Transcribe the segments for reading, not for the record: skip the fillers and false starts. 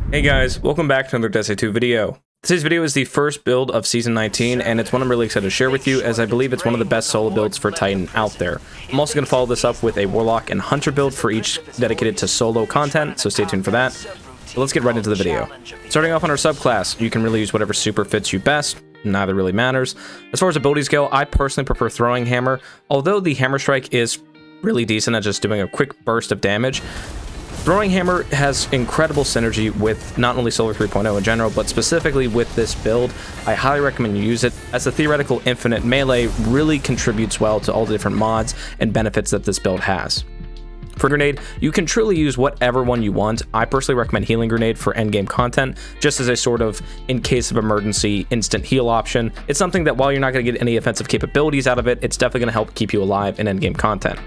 Hey guys, welcome back to another Destiny 2 video. Today's video is the first build of Season 19, and it's one I'm really excited to share with you, as I believe it's one of the best solo builds for Titan out there. I'm also going to follow this up with a Warlock and Hunter build for each dedicated to solo content, so stay tuned for that. But let's get right into the video. Starting off on our subclass, you can really use whatever super fits you best. Neither really matters. As far as abilities go, I personally prefer Throwing Hammer, although the Hammer Strike is really decent at just doing a quick burst of damage. Throwing Hammer has incredible synergy with not only Solar 3.0 in general, but specifically with this build. I highly recommend you use it, as the theoretical infinite melee really contributes well to all the different mods and benefits that this build has. For Grenade, you can truly use whatever one you want. I personally recommend Healing Grenade for endgame content, just as a sort of, in case of emergency, instant heal option. It's something that while you're not going to get any offensive capabilities out of it, it's definitely going to help keep you alive in endgame content.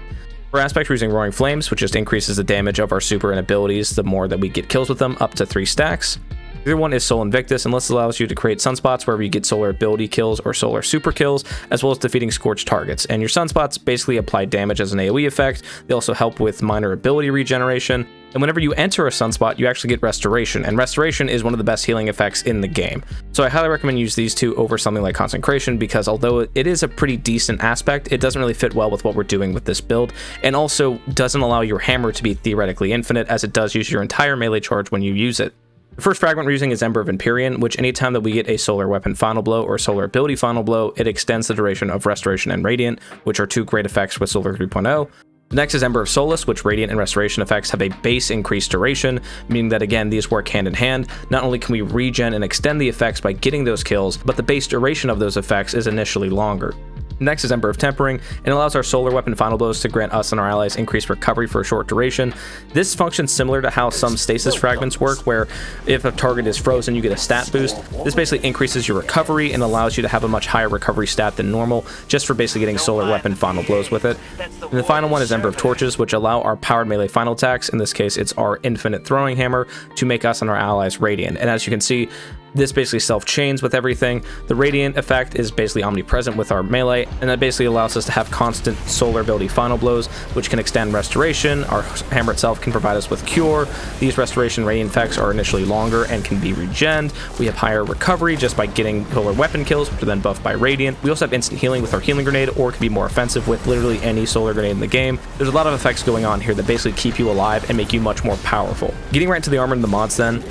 For aspect, we're using Roaring Flames, which just increases the damage of our super and abilities the more that we get kills with them, up to 3 stacks. The other one is Soul Invictus, and this allows you to create sunspots wherever you get solar ability kills or solar super kills, as well as defeating scorched targets. And your sunspots basically apply damage as an AoE effect. They also help with minor ability regeneration. And whenever you enter a sunspot, you actually get restoration, and restoration is one of the best healing effects in the game. So I highly recommend use these two over something like consecration, because although it is a pretty decent aspect, it doesn't really fit well with what we're doing with this build, and also doesn't allow your hammer to be theoretically infinite, as it does use your entire melee charge when you use it. The first fragment we're using is Ember of Empyrean, which anytime that we get a solar weapon final blow or solar ability final blow, it extends the duration of Restoration and Radiant, which are two great effects with Solar 3.0. Next is Ember of Solace, which Radiant and Restoration effects have a base increased duration, meaning that again, these work hand in hand. Not only can we regen and extend the effects by getting those kills, but the base duration of those effects is initially longer. Next is Ember of Tempering, and it allows our solar weapon final blows to grant us and our allies increased recovery for a short duration. This functions similar to how some stasis fragments work, where if a target is frozen, you get a stat boost. This basically increases your recovery and allows you to have a much higher recovery stat than normal, just for basically getting solar weapon final blows with it. And the final one is Ember of Torches, which allow our powered melee final attacks, in this case it's our infinite throwing hammer, to make us and our allies radiant. And as you can see, this basically self-chains with everything. The Radiant effect is basically omnipresent with our melee, and that basically allows us to have constant solar ability final blows, which can extend restoration. Our hammer itself can provide us with cure. These restoration Radiant effects are initially longer and can be regened. We have higher recovery just by getting solar weapon kills, which are then buffed by Radiant. We also have instant healing with our Healing Grenade, or can be more offensive with literally any solar grenade in the game. There's a lot of effects going on here that basically keep you alive and make you much more powerful. Getting right into the armor and the mods then.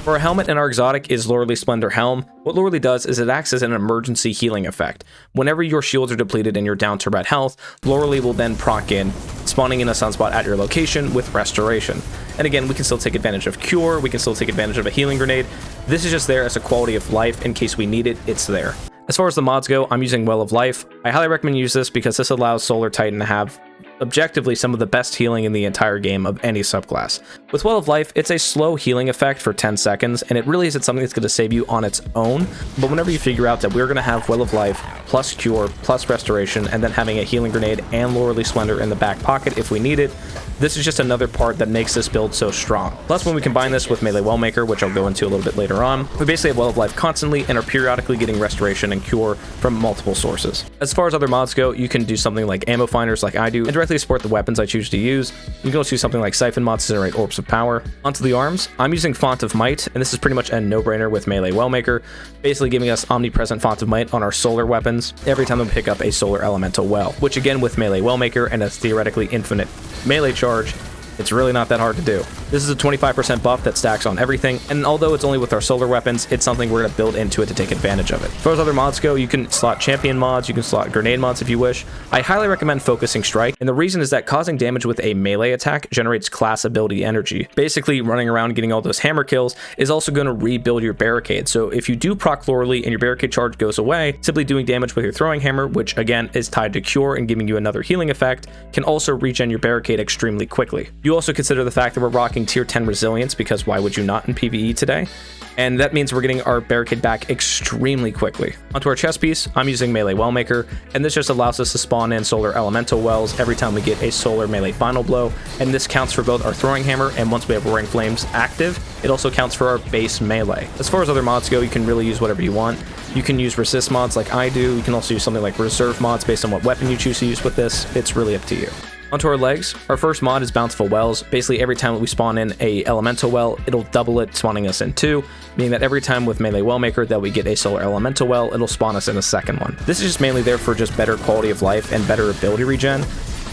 For our helmet and our exotic is Lordly Splendor Helm. What Lordly does is it acts as an emergency healing effect. Whenever your shields are depleted and you're down to red health, Lordly will then proc in, spawning in a sunspot at your location with restoration. And again, we can still take advantage of cure, we can still take advantage of a healing grenade. This is just there as a quality of life in case we need it, it's there. As far as the mods go, I'm using Well of Life. I highly recommend you use this because this allows Solar Titan to have objectively some of the best healing in the entire game of any subclass. With Well of Life, it's a slow healing effect for 10 seconds, and it really isn't something that's going to save you on its own, but whenever you figure out that we're going to have Well of Life plus Cure plus Restoration, and then having a Healing Grenade and Lordly Splendor in the back pocket if we need it, this is just another part that makes this build so strong. Plus, when we combine this with Melee Wellmaker, which I'll go into a little bit later on, we basically have Well of Life constantly and are periodically getting Restoration and Cure from multiple sources. As far as other mods go, you can do something like Ammo Finders like I do, and directly support the weapons I choose to use. You can also use something like Siphon mods to generate Orbs of Power. Onto the arms, I'm using Font of Might, and this is pretty much a no-brainer with Melee Wellmaker, basically giving us omnipresent Font of Might on our solar weapons every time we pick up a solar elemental well, which again with Melee Wellmaker and a theoretically infinite melee charge, it's really not that hard to do. This is a 25% buff that stacks on everything, and although it's only with our solar weapons, it's something we're going to build into it to take advantage of it. As far as other mods go, you can slot champion mods, you can slot grenade mods if you wish. I highly recommend Focusing Strike, and the reason is that causing damage with a melee attack generates class ability energy. Basically, running around getting all those hammer kills is also going to rebuild your barricade, so if you do proc Lordly and your barricade charge goes away, simply doing damage with your throwing hammer, which again is tied to cure and giving you another healing effect, can also regen your barricade extremely quickly. You also consider the fact that we're rocking tier 10 resilience, because why would you not in PvE today? And that means we're getting our barricade back extremely quickly. Onto our chest piece, I'm using Melee Wellmaker, and this just allows us to spawn in solar elemental wells every time we get a solar melee final blow, and this counts for both our throwing hammer, and once we have Roaring Flames active, it also counts for our base melee. As far as other mods go, you can really use whatever you want. You can use resist mods like I do, you can also use something like reserve mods based on what weapon you choose to use with this, it's really up to you. Onto our legs, our first mod is Bountiful Wells. Basically, every time we spawn in a elemental well, it'll double it, spawning us in 2, meaning that every time with Melee Wellmaker that we get a solar elemental well, it'll spawn us in a second one. This is just mainly there for just better quality of life and better ability regen.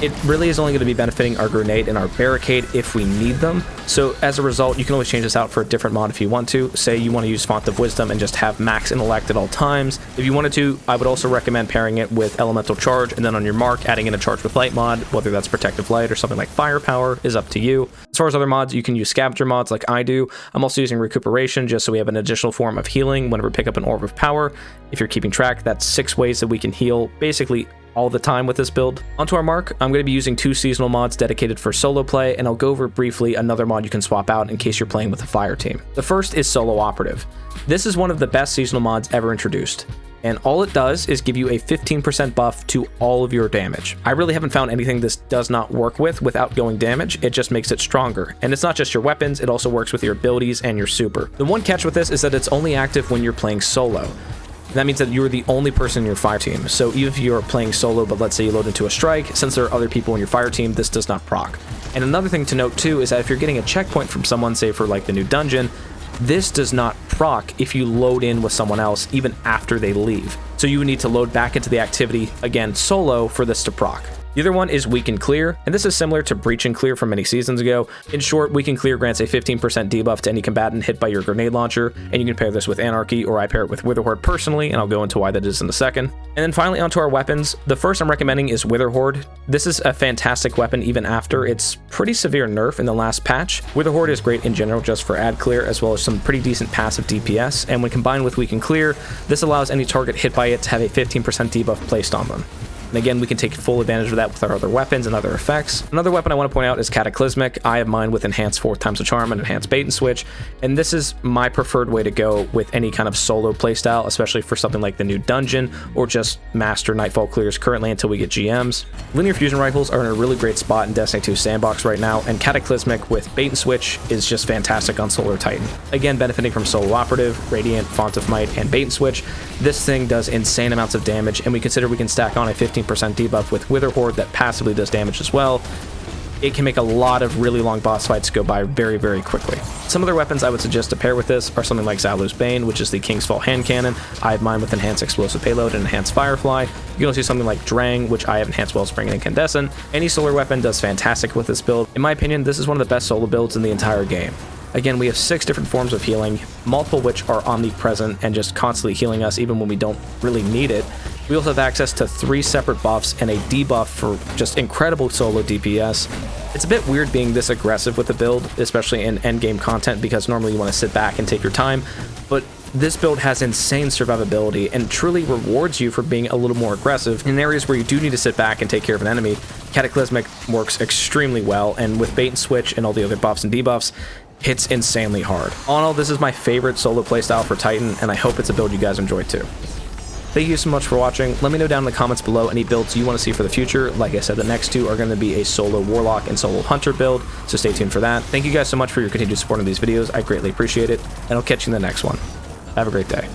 It really is only going to be benefiting our grenade and our barricade if we need them. So as a result, you can always change this out for a different mod if you want to. Say you want to use Font of Wisdom and just have max intellect at all times. If you wanted to, I would also recommend pairing it with Elemental Charge, and then on your mark, adding in a Charge with Light mod, whether that's Protective Light or something like Firepower is up to you. As far as other mods, you can use Scavenger mods like I do. I'm also using Recuperation just so we have an additional form of healing whenever we pick up an Orb of Power. If you're keeping track, that's 6 ways that we can heal basically all the time with this build. Onto our mark, I'm going to be using 2 seasonal mods dedicated for solo play, and I'll go over briefly another mod you can swap out in case you're playing with a fire team. The first is Solo Operative. This is one of the best seasonal mods ever introduced, and all it does is give you a 15% buff to all of your damage. I really haven't found anything this does not work with without going damage. It just makes it stronger. And it's not just your weapons, it also works with your abilities and your super. The one catch with this is that it's only active when you're playing solo. That means that you're the only person in your fire team. So even if you're playing solo, but let's say you load into a strike, since there are other people in your fire team, this does not proc. And another thing to note too is that if you're getting a checkpoint from someone, say for like the new dungeon, this does not proc if you load in with someone else even after they leave. So you would need to load back into the activity again solo for this to proc. The other one is Weaken Clear, and this is similar to Breach and Clear from many seasons ago. In short, Weaken Clear grants a 15% debuff to any combatant hit by your grenade launcher, and you can pair this with Anarchy, or I pair it with Witherhoard personally, and I'll go into why that is in a second. And then finally onto our weapons. The first I'm recommending is Witherhoard. This is a fantastic weapon even after its pretty severe nerf in the last patch. Witherhoard is great in general just for ad clear, as well as some pretty decent passive DPS, and when combined with Weaken Clear, this allows any target hit by it to have a 15% debuff placed on them. And again, we can take full advantage of that with our other weapons and other effects. Another weapon I want to point out is Cataclysmic. I have mine with Enhanced 4 times the Charm and Enhanced Bait and Switch. And this is my preferred way to go with any kind of solo playstyle, especially for something like the new dungeon or just Master Nightfall clears currently until we get GMs. Linear Fusion Rifles are in a really great spot in Destiny 2 Sandbox right now, and Cataclysmic with Bait and Switch is just fantastic on Solar Titan. Again, benefiting from Solo Operative, Radiant, Font of Might, and Bait and Switch, this thing does insane amounts of damage, and we consider we can stack on a 15% debuff with Witherhoard that passively does damage as well. It can make a lot of really long boss fights go by very, very quickly. Some other weapons I would suggest to pair with this are something like Zalu's Bane, which is the King's Fall hand cannon. I have mine with Enhanced Explosive Payload and Enhanced Firefly. You can also do something like Drang, which I have Enhanced Wellspring and Incandescent. Any solar weapon does fantastic with this build. In my opinion, this is one of the best solo builds in the entire game. Again, we have 6 different forms of healing, multiple which are omnipresent and just constantly healing us even when we don't really need it. We also have access to 3 separate buffs and a debuff for just incredible solo DPS. It's a bit weird being this aggressive with the build, especially in endgame content, because normally you want to sit back and take your time, but this build has insane survivability and truly rewards you for being a little more aggressive. In areas where you do need to sit back and take care of an enemy, Cataclysmic works extremely well, and with Bait and Switch and all the other buffs and debuffs, hits insanely hard. All in all, this is my favorite solo playstyle for Titan, and I hope it's a build you guys enjoy too. Thank you so much for watching. Let me know down in the comments below any builds you want to see for the future. Like I said, the next 2 are going to be a solo Warlock and solo Hunter build, so stay tuned for that. Thank you guys so much for your continued support of these videos. I greatly appreciate it, and I'll catch you in the next one. Have a great day.